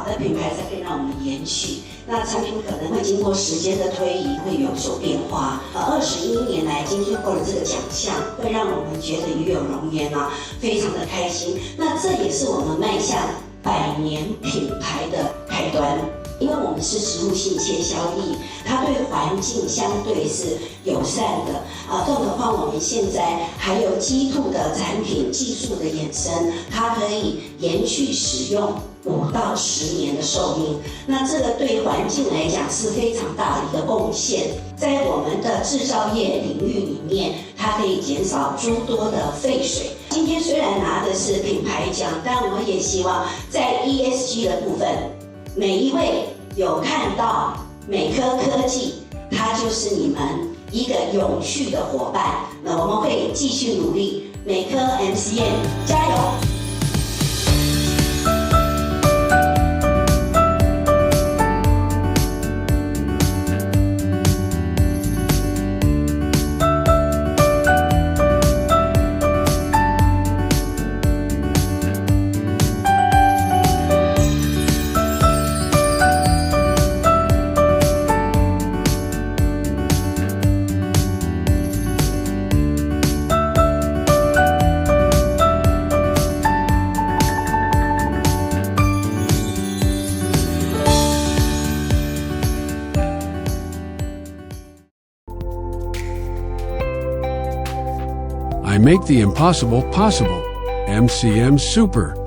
的品牌才可以让我们延续。那产品可能会经过时间的推移，会有所变化。21年来，金穗获得这个奖项，会让我们觉得与有荣焉啊，非常的开心。那这也是我们迈向100年品牌的开端。因为我们是植物性切削液，它对环境相对是友善的更何况我们现在还有鸡兔的产品技术的衍生，它可以延续使用5到10年的寿命。那这个对环境来讲是非常大的一个贡献，在我们的制造业领域里面，它可以减少诸多的废水。今天虽然拿的是品牌奖，但我也希望在 ESG 的部分，每一位有看到美科科技，它就是你们一个永续的伙伴。那我们会继续努力，美科 MCM 加油！I make the impossible possible. MCM Super.